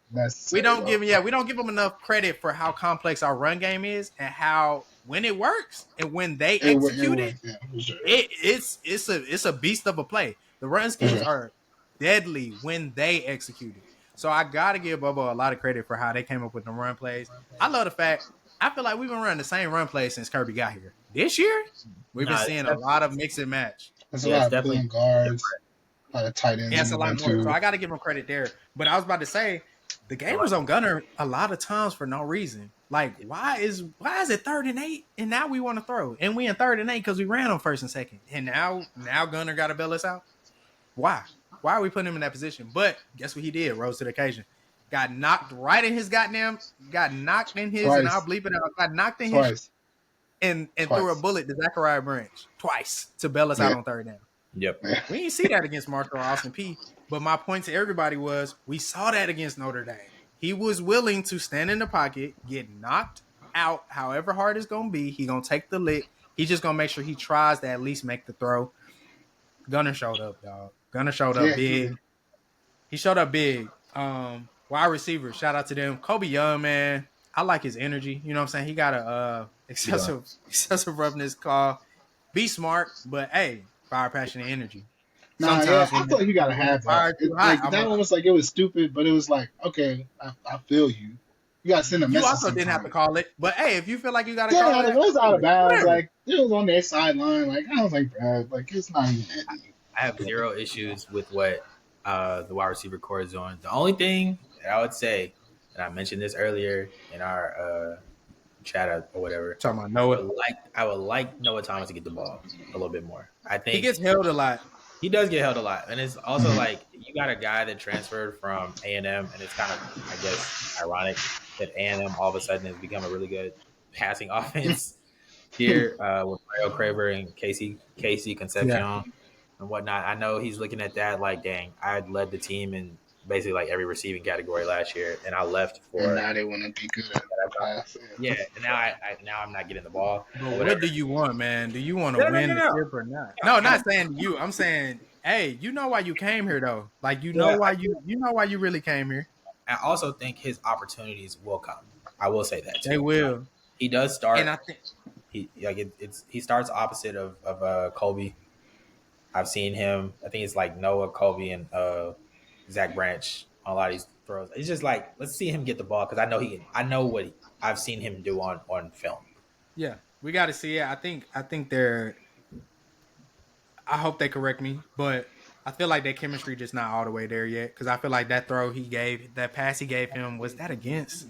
We don't give him enough credit for how complex our run game is and how when it works and when they execute it, it's a beast of a play. The run schemes are deadly when they execute it. So I gotta give Bobo a lot of credit for how they came up with the run plays. I love the fact I feel like we've been running the same run plays since Kirby got here. This year, we've been seeing a lot of mix and match. There's a lot of pulling guards. A lot of tight ends. Yeah, it's a lot more. So I got to give him credit there. But I was about to say, the game was on Gunner a lot of times for no reason. Like, why is it 3rd and 8 and now we want to throw and we in 3rd and 8 because we ran on 1st and 2nd and now Gunner got to bail us out? Why are we putting him in that position? But guess what he did? Rose to the occasion. Got knocked right in his and I'll bleep it out. Got knocked in his and threw a bullet to Zachariah Branch twice to bail us out on 3rd down. Yep. We didn't see that against Marshall or Austin P. But my point to everybody was we saw that against Notre Dame. He was willing to stand in the pocket, get knocked out however hard it's going to be. He's going to take the lick. He's just going to make sure he tries to at least make the throw. Gunner showed up, dog. Gunner showed up big. He showed up big. Wide receivers, shout out to them. Kobe Young, man. I like his energy. You know what I'm saying? He got a excessive roughness call. Be smart, but hey, fire, passion, and energy. I thought you gotta have that. That one was like it was stupid, but it was like, okay, I feel you. You gotta send a message. You also didn't have to call it, but hey, if you feel like you gotta call it, it was out of bounds. Like it was on their sideline. Like I was like, bro, like it's not even that deep. I have zero issues with what the wide receiver core is doing. The only thing that I would say, and I mentioned this earlier in our chat or whatever. Talking about Noah. I would like Noah Thomas to get the ball a little bit more. I think he gets held a lot. He does get held a lot, and it's also like you got a guy that transferred from A&M, and it's kind of, I guess, ironic that A&M all of a sudden has become a really good passing offense here with Mario Craver and Casey Concepcion and whatnot. I know he's looking at that like, dang, I led the team in basically like every receiving category last year, and I left for. And now they want to be good at that. Yeah, and now I'm not getting the ball. What do you want, man? Do you want to win the trip or not? No, not saying you. I'm saying, hey, you know why you came here though. Like you know why you really came here. I also think his opportunities will come. I will say that too. They will. He does start, and I think he starts opposite of Colby. I've seen him. I think it's like Noah, Colby, and Zach Branch on a lot of these throws. It's just like, let's see him get the ball because I know what I've seen him do on film. Yeah, we got to see it. I think they're. I hope they correct me, but I feel like their chemistry just not all the way there yet. Because I feel like that pass he gave him, was that against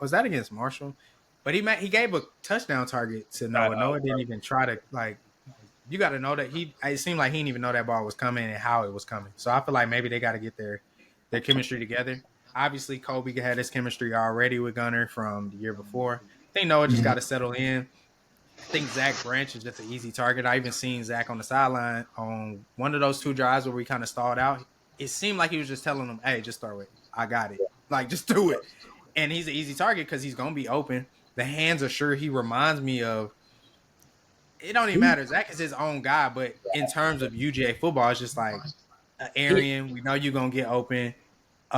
Was that against Marshall? But he gave a touchdown target to Noah. Noah didn't even try to like. You got to know that it seemed like he didn't even know that ball was coming and how it was coming. So I feel like maybe they got to get their chemistry together. Obviously, Kobe had his chemistry already with Gunner from the year before. I think Noah just got to settle in. I think Zach Branch is just an easy target. I even seen Zach on the sideline on one of those 2 drives where we kind of stalled out. It seemed like he was just telling them, "Hey, just throw it. I got it. Like, just do it." And he's an easy target because he's gonna be open. The hands are sure. He reminds me of. It don't even matter. Zach is his own guy, but in terms of UGA football, it's just like Arian. We know you're gonna get open. He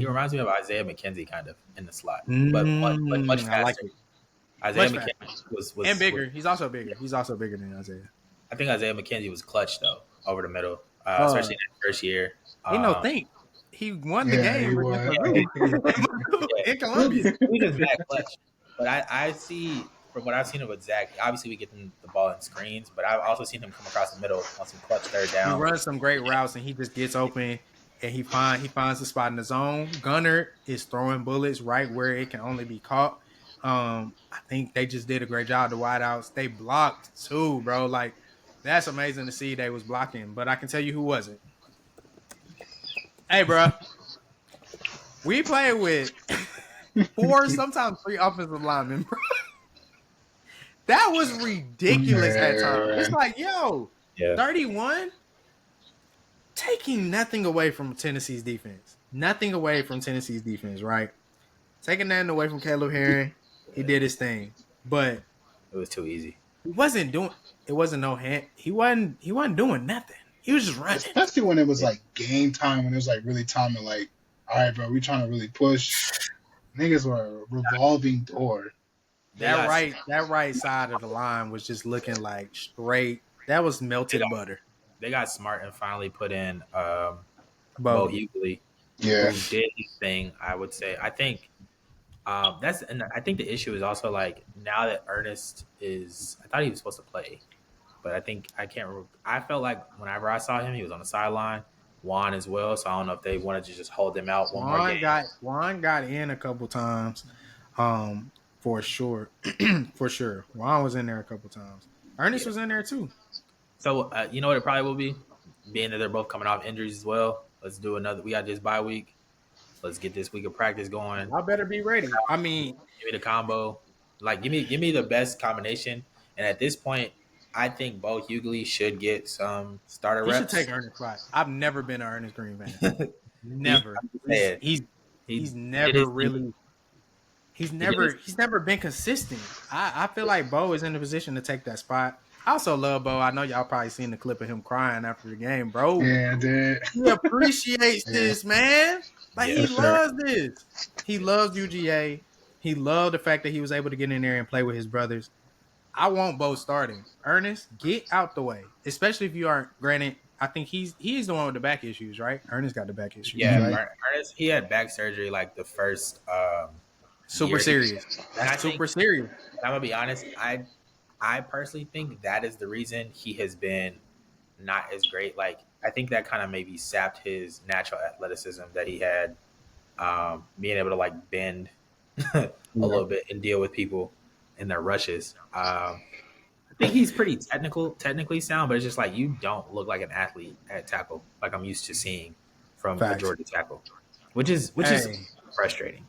reminds me of Isaiah McKenzie kind of in the slot, but much faster. I like it. Isaiah McKenzie was and bigger. He's also bigger. He's also bigger than Isaiah. I think Isaiah McKenzie was clutch though over the middle, especially in that first year. He won the game in Columbia. He was that clutch, but I see from what I've seen with Zach. Obviously, we get him the ball in screens, but I've also seen him come across the middle on some clutch third down. He runs some great routes, and he just gets open. And he finds the spot in the zone. Gunner is throwing bullets right where it can only be caught. I think they just did a great job. The wideouts, they blocked too, bro. Like, that's amazing to see they was blocking. But I can tell you who wasn't. Hey, bro. We play with 4, sometimes 3 offensive linemen, bro. That was ridiculous at times. It's like, 31? Taking nothing away from Tennessee's defense. Nothing away from Tennessee's defense, right? Taking nothing away from Caleb Herring. He did his thing. But it was too easy. It wasn't no hand. He wasn't doing nothing. He was just running. Especially when it was like game time, when it was like really time to like, all right, bro, we trying to really push. Niggas were a revolving door. That right side of the line was just looking like straight. That was melted butter. They got smart and finally put in Bo Hughley. Yeah, who did his thing. I would say. I think I think the issue is also like now that Ernest is. I thought he was supposed to play, but I can't remember. I felt like whenever I saw him, he was on the sideline. Juan as well, so I don't know if they wanted to just hold him out one more game. Juan got in a couple times, for sure. For sure. Juan was in there a couple times. Ernest was in there too. So, you know what it probably will be? Being that they're both coming off injuries as well. Let's do another. We got this bye week. Let's get this week of practice going. I better be ready. I mean, give me the combo. Like, give me the best combination. And at this point, I think Bo Hughley should get some starter reps. He should take Ernest spot. I've never been an Ernest Green fan. Never. He's never really. He's never been consistent. I feel like Bo is in the position to take that spot. I also love Bo. I know y'all probably seen the clip of him crying after the game, bro. Yeah, I did. He appreciates this, man. Like, he loves this. He loves UGA. He loved the fact that he was able to get in there and play with his brothers. I want Bo starting. Ernest, get out the way. Especially if you aren't. Granted, I think he's the one with the back issues, right? Ernest got the back issues. Yeah, right? Ernest, he had back surgery like the first super serious. Super serious. I'm gonna be honest. I personally think that is the reason he has been not as great. Like, I think that kind of maybe sapped his natural athleticism that he had, being able to like bend a little bit and deal with people in their rushes. I think he's pretty technically sound, but it's just like you don't look like an athlete at tackle, like I'm used to seeing from a Georgia tackle, which is frustrating.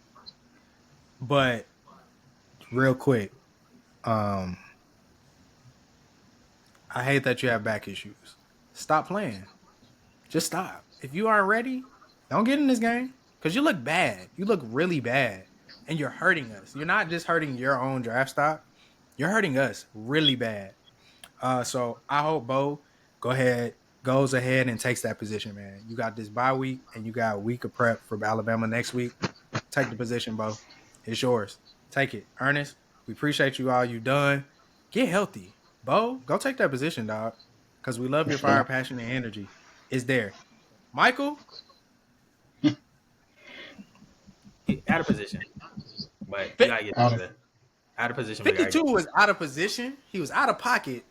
But real quick, I hate that you have back issues. Stop playing. Just stop. If you aren't ready, don't get in this game because you look bad. You look really bad, and you're hurting us. You're not just hurting your own draft stock. You're hurting us really bad. So I hope Bo goes ahead and takes that position, man. You got this bye week, and you got a week of prep for Alabama next week. Take the position, Bo. It's yours. Take it. Ernest, we appreciate you all you've done. Get healthy. Bo, go take that position, dog, because we love your fire, passion, and energy. It's there. Michael? Out of position. But you gotta get out of position. 52 was out of position. He was out of pocket.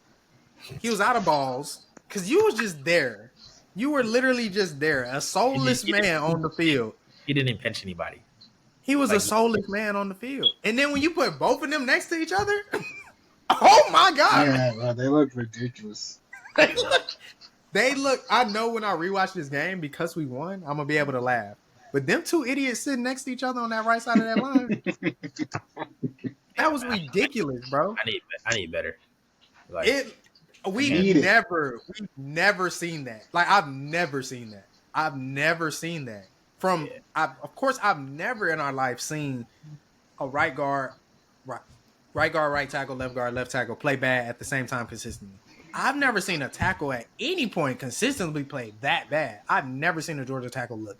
He was out of balls because you was just there. You were literally just there, a soulless man on the field. He didn't pinch anybody. He was a Like, soulless man on the field. And then when you put both of them next to each other, oh my God. Yeah, bro, they look ridiculous. They look, I know when I rewatch this game, because we won, I'm gonna be able to laugh. But them two idiots sitting next to each other on that right side of that line, that was ridiculous, bro. I need better. Like, It we've Need it. never seen that. Like I've never seen that. I've never seen that. yeah, Of course I've never in our life seen a right, right guard, right tackle, left tackle play bad at the same time consistently. I've never seen a tackle at any point consistently play that bad. I've never seen a Georgia tackle look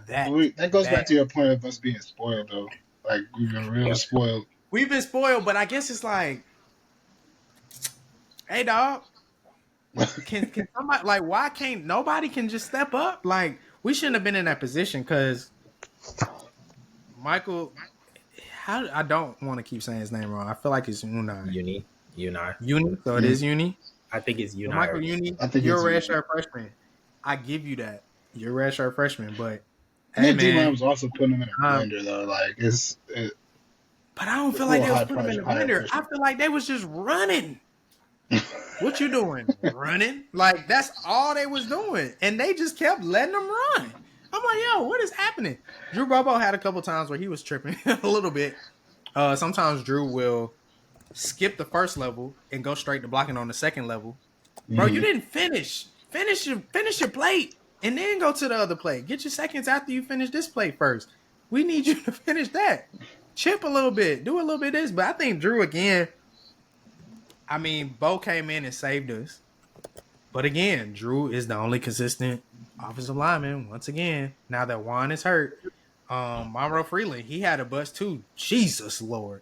that That goes bad. back to your point of us being spoiled, though. Like we've been real yep. spoiled. We've been spoiled, but I guess it's like, hey dog, can somebody, like, why can't nobody can just step up? Like we shouldn't have been in that position because Michael, how I don't want to keep saying his name wrong. I feel like it's Unai. Uni. So it is Uni. I think it's Uni. Michael Uni, I think you're a it's redshirt freshman. I give you that. You're a redshirt freshman, but and hey then D-Line man, was also putting him in a blender, though. Like but I don't a feel like they little was high putting him in the pressure, higher blender. I pressure. feel like they was just running. What you doing? Running? Like that's all they was doing, and they just kept letting them run. I'm like, yo, what is happening? Drew Bobo had a couple times where he was tripping a little bit. Sometimes Drew will skip the first level and go straight to blocking on the second level. Bro, you didn't finish. Finish your plate and then go to the other plate. Get your seconds after you finish this plate first. We need you to finish that. Chip a little bit. Do a little bit of this. But I think Drew again, I mean, Bo came in and saved us. But again, Drew is the only consistent offensive lineman. Once again, now that Juan is hurt, Monroe Freeland, he had a bust too. Jesus Lord.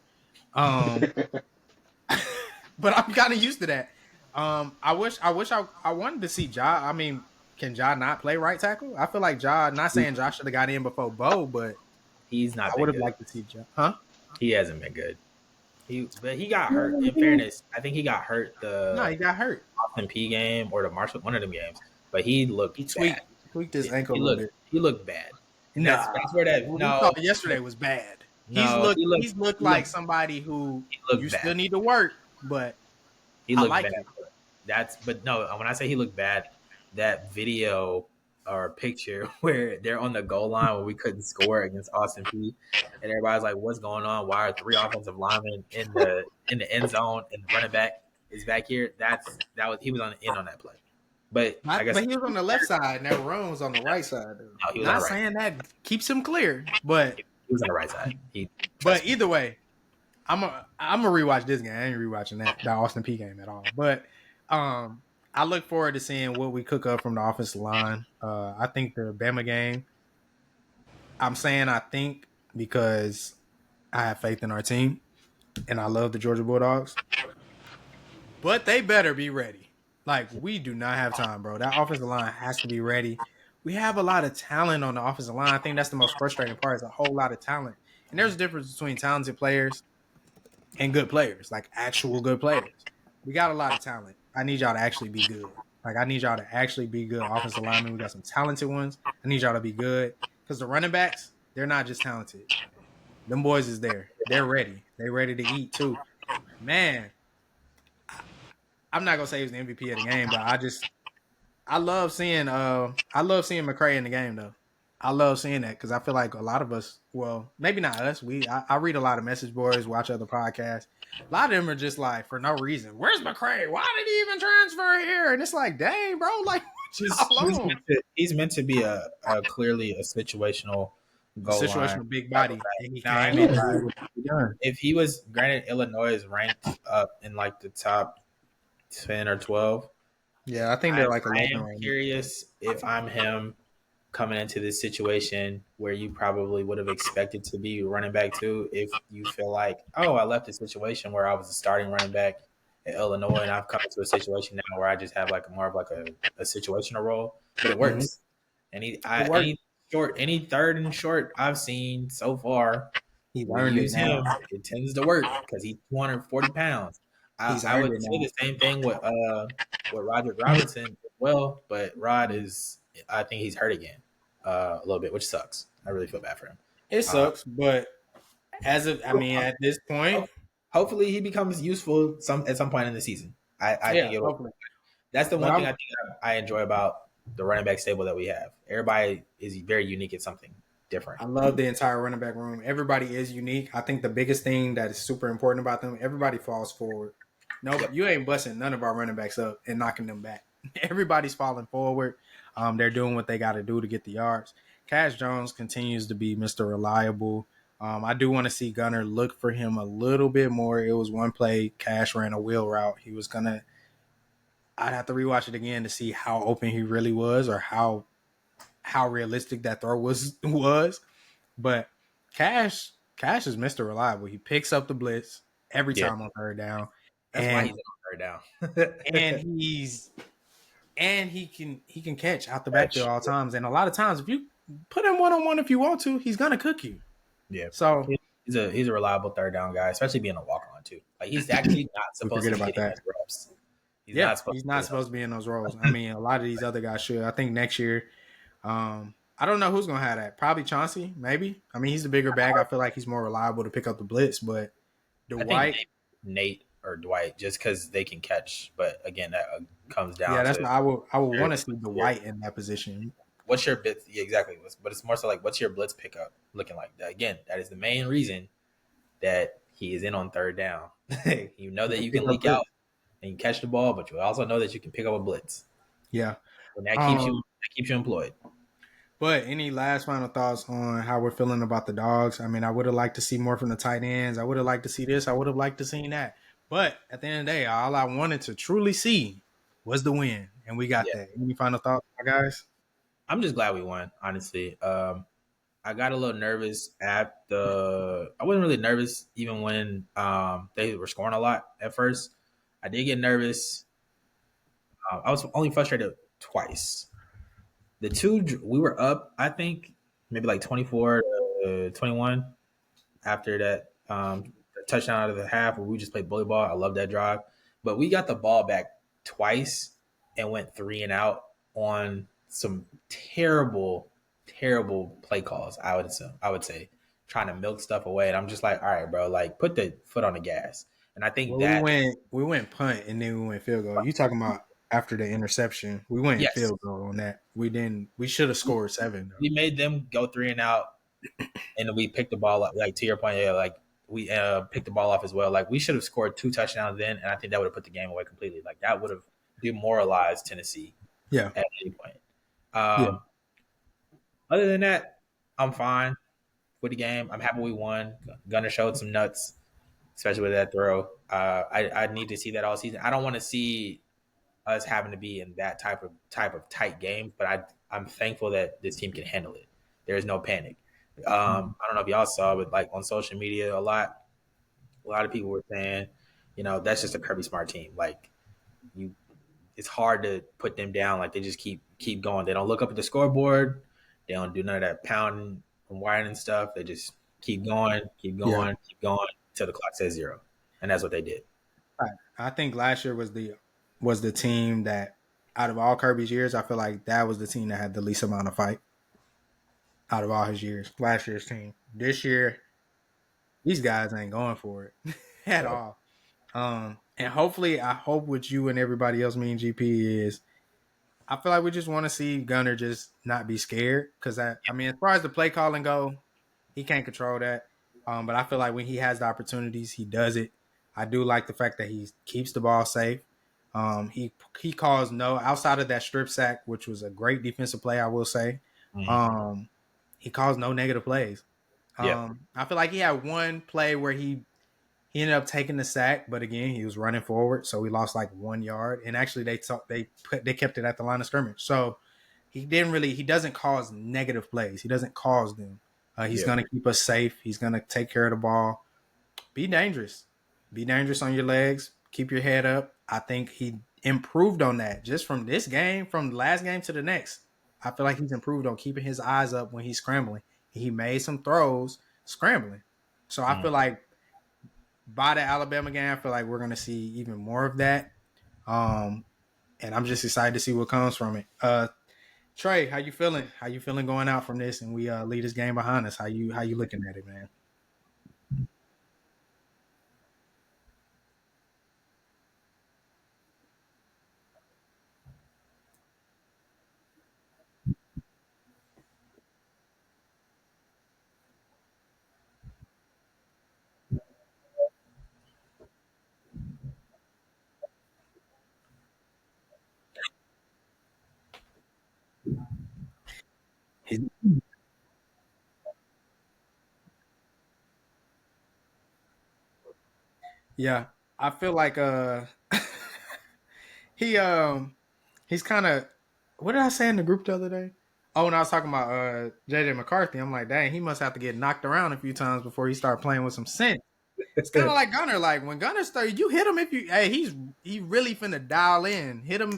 But I'm kind of used to that. I wish I wanted to see Ja. I mean, can Ja not play right tackle? I feel like Ja. Not saying Ja should have got in before Bo, but He's not I been would have good. liked to see Ja. Huh? He hasn't been good. But he got hurt. In fairness, I think he got hurt No, the he got hurt. Austin P game or the Marshall, one of them games. But he looked He bad. tweaked his ankle a little bit. He looked bad. And Nah, that's where that what we no saw yesterday was bad. no He's looked like somebody who he looked you bad. still need to work, but He I looked like bad. it. But no, when I say he looked bad, that video or picture where they're on the goal line where we couldn't score against Austin P, and everybody's like, "What's going on? Why are three offensive linemen in the end zone and the running back is back here?" He was on that play, but I guess But he was on the left side, and that run was on the right side. Though. no, he was on Not the right. saying that keeps him clear, but He was on the right side. But either way, I'm gonna rewatch this game. I ain't rewatching that Austin P game at all. But I look forward to seeing what we cook up from the offensive line. I think the Bama game. I'm saying I think because I have faith in our team, and I love the Georgia Bulldogs. But they better be ready. Like we do not have time, bro. That offensive line has to be ready. We have a lot of talent on the offensive line. I think that's the most frustrating part. Is a whole lot of talent, and there's a difference between talented players and good players, like actual good players. We got a lot of talent. I need y'all to actually be good. Like I need y'all to actually be good offensive linemen. We got some talented ones. I need y'all to be good because the running backs, they're not just talented. Them boys is there. They're ready. They're ready to eat too. Man, I'm not gonna say he was the MVP of the game, but I love seeing McCray in the game though. I love seeing that because I feel like a lot of us, well, maybe not us. I read a lot of message boards, watch other podcasts. A lot of them are just like for no reason. Where's McCray? Why did he even transfer here? And it's like, dang, bro, like he's meant to be a clearly a situational goal line. situational big body. And he Now, I came mean, in and did what he done. if he was granted, Illinois is ranked up in like the top 10 or 12. Yeah, I think they're like I 11 am right now. curious if I'm him coming into this situation where you probably would have expected to be running back too. If you feel like, oh, I left a situation where I was a starting running back at Illinois and I've come into a situation now where I just have like more of like a situational role, but it works. Any third and short I've seen so far, He we learned it use now. him. It tends to work because he's 240 pounds. He's I earned would it say now. the same thing with Roger Robinson as well, but Rod is I think he's hurt again a little bit, which sucks. I really feel bad for him. It sucks, but I mean, at this point, Hopefully, he becomes useful at some point in the season. I yeah, think it'll. hopefully. That's the But one thing I think I enjoy about the running back stable that we have. Everybody is very unique at something different. I love the entire running back room. Everybody is unique. I think the biggest thing that is super important about them, everybody falls forward. No, Yep. you ain't busting none of our running backs up and knocking them back. Everybody's falling forward. They're doing what they got to do to get the yards. Cash Jones continues to be Mr. Reliable. I do want to see Gunner look for him a little bit more. It was one play, Cash ran a wheel route. I'd have to rewatch it again to see how open he really was or how realistic that throw was. But Cash is Mr. Reliable. He picks up the blitz every Yeah, time on third down, that's why and he's on third and down. he can catch out the backfield all times. And a lot of times, if you put him 1-on-1 if you want to, he's gonna cook you. Yeah, So he's a reliable third down guy, especially being a walk on too. Like he's actually not don't supposed forget to be about getting that. those reps. He's not supposed to be in those roles. I mean, a lot of these other guys should. I think next year, I don't know who's gonna have that. Probably Chauncey, maybe. I mean, he's the bigger bag. I feel like he's more reliable to pick up the blitz. But I think Dwight, Nate or Dwight just because they can catch. But again, that comes yeah, down that's to what I would want to see Dwight in that position. what's your blitz? Yeah, exactly. But it's more so like what's your blitz pickup looking like? Again, that is the main reason that he is in on third down. You know that you can leak out and you catch the ball, but you also know that you can pick up a blitz. Yeah. And that keeps you employed. But any last final thoughts on how we're feeling about the dogs? I mean, I would have liked to see more from the tight ends. I would have liked to see this. I would have liked to see that. But at the end of the day, all I wanted to truly see was the win, and we got Yeah. that. Any final thoughts, guys? I'm just glad we won, honestly. I got a little nervous at the. I wasn't really nervous even when they were scoring a lot at first. I did get nervous. I was only frustrated twice. The two we were up, I think maybe like 24 to 21 after that touchdown out of the half where we just played bully ball. I love that drive, but we got the ball back twice and went 3-and-out on some terrible play calls. I would say trying to milk stuff away, and I'm just like, all right, bro, like put the foot on the gas. And I think Well, that we went punt and then we went field goal. You talking about after the interception? We went yes, field goal on that. We didn't. We should have scored 7 though. we made them go 3-and-out, and then we picked the ball up. Like to your point, yeah, like we picked the ball off as well. Like we should have scored 2 touchdowns then, and I think that would have put the game away completely. Like that would have demoralized Tennessee Yeah. at any point. Yeah. Other than that, I'm fine with the game. I'm happy we won. Gunner showed some nuts, especially with that throw. I need to see that all season. I don't want to see us having to be in that type of tight game, but I'm thankful that this team can handle it. There is no panic. I don't know if y'all saw, but like on social media, a lot of people were saying, that's just a Kirby Smart team. Like it's hard to put them down. Like they just keep going. They don't look up at the scoreboard. They don't do none of that pounding and wiring and stuff. They just keep going until the clock says 0, and that's what they did. I think last year was the team that out of all Kirby's years, I feel like that was the team that had the least amount of fight out of all his years. Last year's team. This year, these guys ain't going for it at all. And hopefully, I hope with you and everybody else, me and GP is, I feel like we just want to see Gunner just not be scared. Because, I mean, as far as the play calling go, he can't control that. But I feel like when he has the opportunities, he does it. I do like the fact that he keeps the ball safe. He calls outside of that strip sack, which was a great defensive play, I will say. He calls no negative plays. I feel like he had one play where he ended up taking the sack, but again, he was running forward, so we lost like 1 yard. And actually, they kept it at the line of scrimmage. So he doesn't cause negative plays. He doesn't cause them. He's going to keep us safe. He's going to take care of the ball. Be dangerous. Be dangerous on your legs. Keep your head up. I think he improved on that just from this game, from the last game to the next. I feel like he's improved on keeping his eyes up when he's scrambling. He made some throws scrambling. So I feel like by the Alabama game, I feel like we're going to see even more of that. And I'm just excited to see what comes from it. Trey, how you feeling? How you feeling going out from this and we leave this game behind us? How you looking at it, man? Yeah, I feel like he he's kind of what did I say in the group the other day? Oh, when I was talking about JJ McCarthy, I'm like, dang, he must have to get knocked around a few times before he start playing with some sense. It's kind of like Gunner. Like when Gunner start, you hit him if you. Hey, he really finna dial in. Hit him,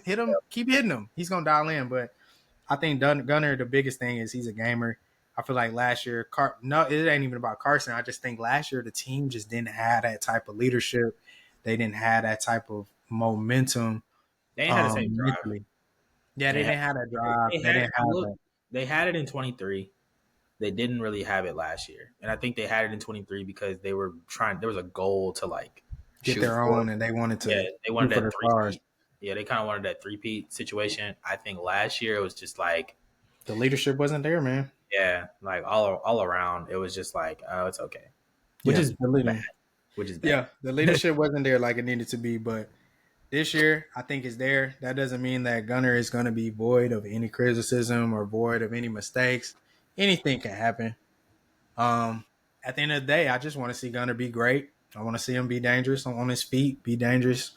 keep hitting him. He's gonna dial in. But I think Gunner, the biggest thing is he's a gamer. I feel like last year, no, it ain't even about Carson. I just think last year the team just didn't have that type of leadership. They didn't have that type of momentum They ain't had the same drive. mentally. Yeah, They they had, didn't have that drive. they They had didn't have look. that. They had it in 23. They didn't really have it last year, and I think they had it in 23 because they were trying. There was a goal to like Get shoot their for. own, and they wanted Yeah, to they shoot wanted for that the three stars. peat. Yeah, they kind of wanted that three-peat situation. I think last year it was just like, The leadership wasn't there, man. yeah, like all around, it was just like, oh, it's okay, which Yeah, is the bad, leader. which is bad. Yeah, the leadership wasn't there like it needed to be, but this year I think it's there. That doesn't mean that Gunner is going to be void of any criticism or void of any mistakes. Anything can happen. Um, at the end of the day, I just want to see Gunner be great. I want to see him be dangerous on his feet, be dangerous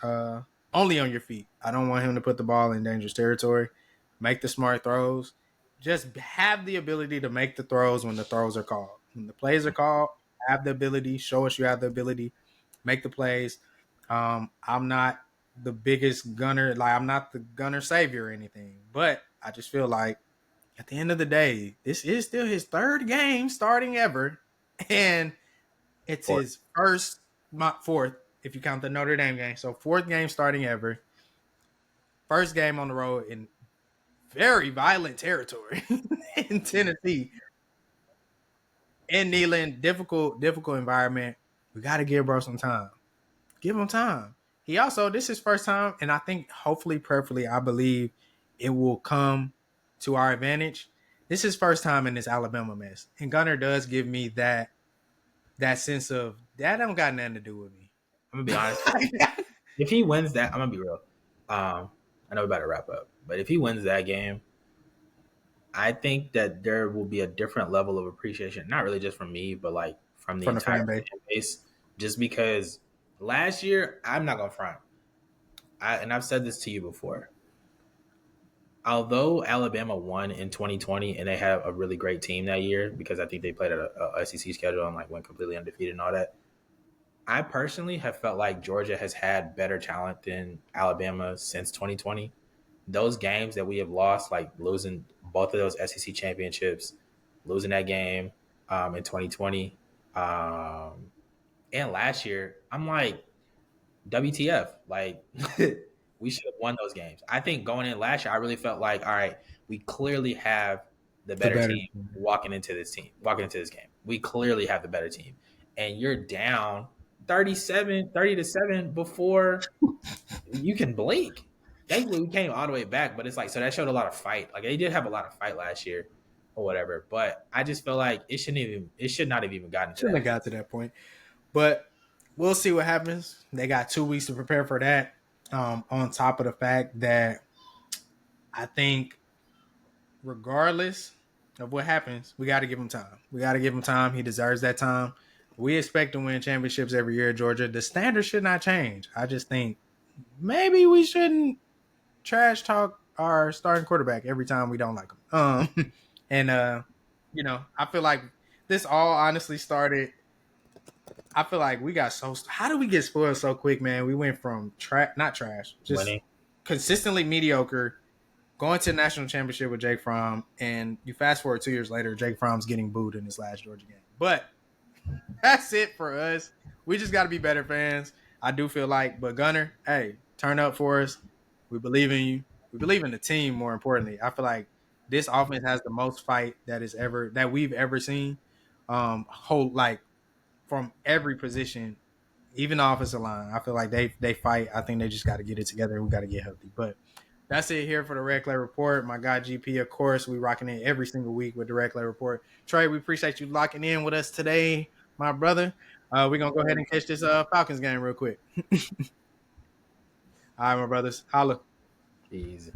only on your feet. I don't want him to put the ball in dangerous territory. Make the smart throws. Just have the ability to make the throws when the throws are called. When the plays are called, have the ability. Show us you have the ability. Make the plays. I'm not the biggest gunner. Like I'm not the gunner savior or anything, but I just feel like at the end of the day, this is still his third game starting ever, and it's Or his first, fourth, if you count the Notre Dame game. So fourth game starting ever, first game on the road in very violent territory in Tennessee, in Neyland, difficult environment. We got to give bro some time. Give him time. He also this is his first time, and I think hopefully, prayerfully, I believe it will come to our advantage. This is his first time in this Alabama mess, and Gunner does give me that sense of that don't got nothing to do with me. I'm gonna be honest. If he wins that, I'm gonna be real. I know we about to wrap up, but if he wins that game, I think that there will be a different level of appreciation, not really just from me, but like from the From the entire fan base. fan base. Just because last year, I'm not gonna front. And I've said this to you before. Although Alabama won in 2020 and they had a really great team that year because I think they played at a SEC schedule and like went completely undefeated and all that. I personally have felt like Georgia has had better talent than Alabama since 2020. Those games that we have lost, like losing both of those SEC championships, losing that game in 2020, and last year, I'm like, WTF? Like, we should have won those games. I think going in last year, I really felt like, all right, we clearly have the The better better. team walking into this game. We clearly have the better team. And you're down 30-7 before you can blink. Thankfully, we came all the way back, but it's like, so that showed a lot of fight. Like, they did have a lot of fight last year or whatever. But I just feel like it should not have even gotten to Shouldn't that have point. got to that point. But we'll see what happens. They got 2 weeks to prepare for that. On top of the fact that I think regardless of what happens, we got to give him time. We got to give him time. He deserves that time. We expect to win championships every year, Georgia. The standard should not change. I just think maybe we shouldn't trash talk our starting quarterback every time we don't like him. And I feel like this all honestly started. I feel like we got so. How did we get spoiled so quick, man? We went from not trash, just Winning. consistently mediocre, going to the national championship with Jake Fromm, and you fast forward 2 years later, Jake Fromm's getting booed in his last Georgia game. But that's it for us. We just got to be better fans. I do feel like, but Gunner, hey, turn up for us. We believe in you. We believe in the team. More importantly, I feel like this offense has the most fight that we've ever seen. Whole like from every position, even the offensive line. I feel like they fight. I think they just got to get it together. We got to get healthy. But that's it here for the Red Clay Report. My guy GP, of course, we rocking in every single week with the Red Clay Report. Trey, we appreciate you locking in with us today, my brother. We're gonna go ahead and catch this Falcons game real quick. All right, my brothers. Holla. Easy.